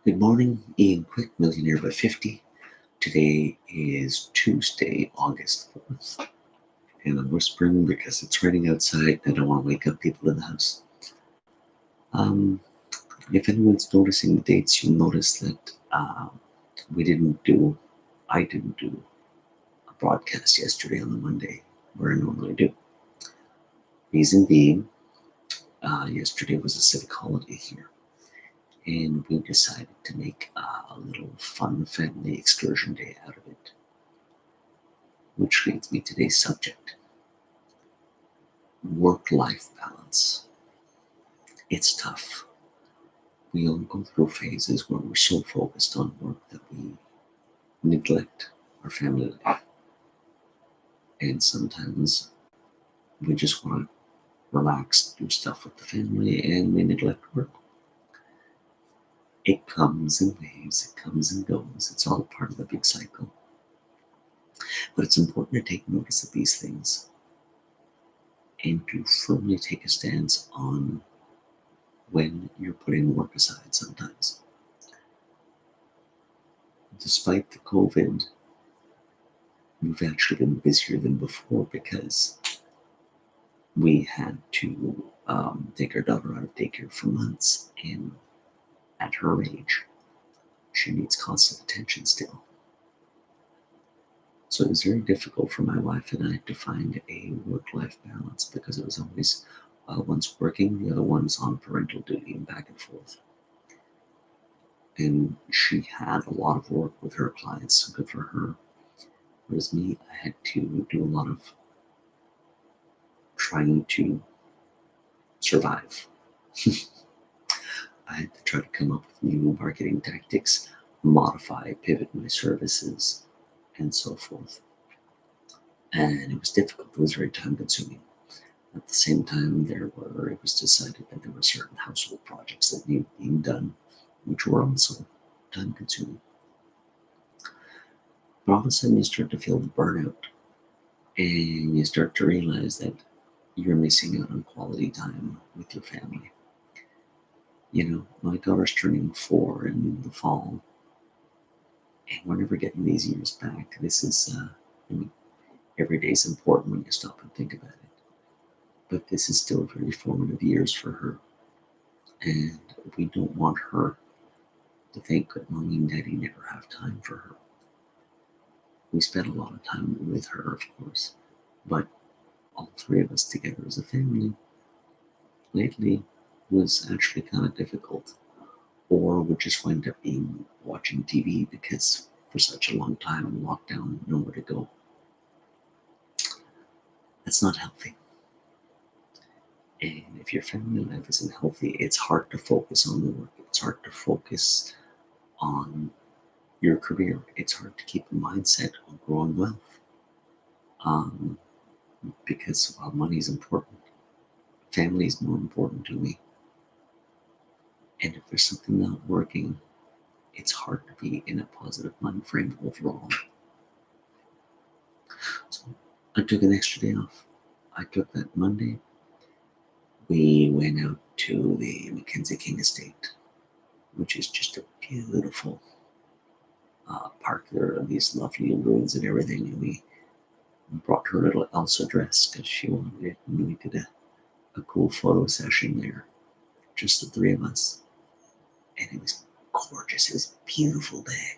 Good morning, Ian Quick, Millionaire by 50. Today is Tuesday, August 4th, and I'm whispering because it's raining outside and I don't want to wake up people in the house. Um, if anyone's noticing the dates, you'll notice that we didn't do, I didn't do a broadcast yesterday on the Monday where I normally do. Reason being, yesterday was a civic holiday here, and we decided to make a little fun family excursion day out of it. Which leads me to today's subject, work-life balance. It's tough. We all go through phases where we're so focused on work that we neglect our family life. And sometimes we just want to relax, do stuff with the family, and we neglect work. It comes in waves, it comes and goes. It's all part of the big cycle. But it's important to take notice of these things and to firmly take a stance on when you're putting work aside sometimes. Despite the COVID, we've actually been busier than before because we had to take our daughter out of daycare for months, and at her age, she needs constant attention still. So it was very difficult for my wife and I to find a work-life balance because it was always one's working, the other one's on parental duty and back and forth. And she had a lot of work with her clients, so good for her. Whereas me, I had to do a lot of trying to survive. I had to try to come up with new marketing tactics, modify, pivot my services, and so forth. And it was difficult. It was very time consuming. At the same time, it was decided that there were certain household projects that needed being done, which were also time consuming. But all of a sudden, you start to feel the burnout, and you start to realize that you're missing out on quality time with your family. You know, my daughter's turning 4 in the fall, and we're never getting these years back. I mean, every day is important when you stop and think about it. But this is still very formative years for her, and we don't want her to think that mommy and daddy never have time for her. We spend a lot of time with her, of course, but all three of us together as a family lately was actually kind of difficult. Or we just wind up being watching TV because for such a long time in lockdown, nowhere to go. That's not healthy. And if your family life isn't healthy, it's hard to focus on the work. It's hard to focus on your career. It's hard to keep a mindset on growing wealth. Um, because while money is important, family is more important to me. And if there's something not working, it's hard to be in a positive mind frame overall. So I took an extra day off. I took that Monday. We went out to the Mackenzie King Estate, which is just a beautiful park. There are these lovely ruins and everything. And we brought her little Elsa dress because she wanted it. And we did a cool photo session there, just the three of us. And it was gorgeous. It was a beautiful day.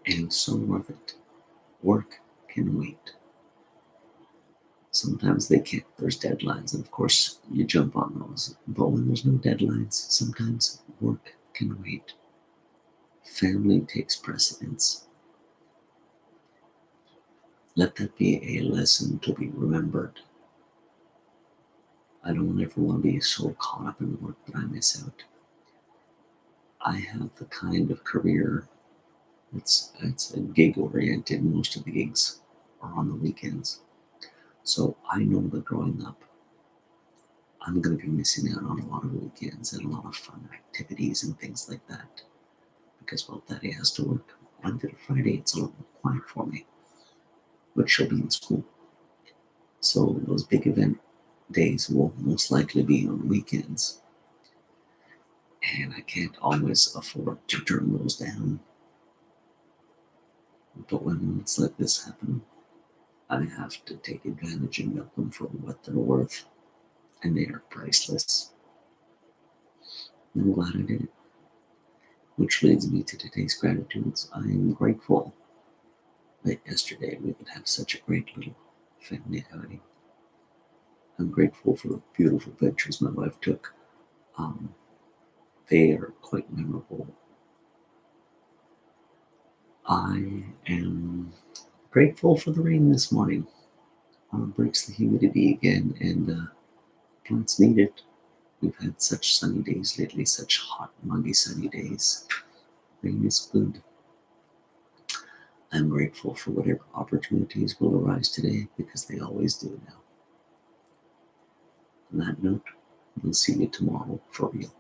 And it was so worth it. Work can wait. Sometimes they can't. There's deadlines, and of course, you jump on those. But when there's no deadlines, sometimes work can wait. Family takes precedence. Let that be a lesson to be remembered. I don't ever want to be so caught up in work that I miss out. I have the kind of career it's a gig oriented. Most of the gigs are on the weekends. So I know that growing up, I'm going to be missing out on a lot of weekends and a lot of fun activities and things like that. Because, well, Daddy has to work. Monday to Friday, it's a little quiet for me, but she'll be in school. So those big event days will most likely be on weekends. and I can't always afford to turn those down. But when moments like this happen, I have to take advantage and milk them for what they're worth, and they are priceless. And I'm glad I did it. Which leads me to today's gratitudes. I am grateful that yesterday we could have such a great little family outing. I'm grateful for the beautiful pictures my wife took. Um, they are quite memorable. I am grateful for the rain this morning. Breaks the humidity again, and plants need it. We've had such sunny days lately, such hot, muggy, sunny days. Rain is good. I'm grateful for whatever opportunities will arise today because they always do now. On that note, we'll see you tomorrow for real.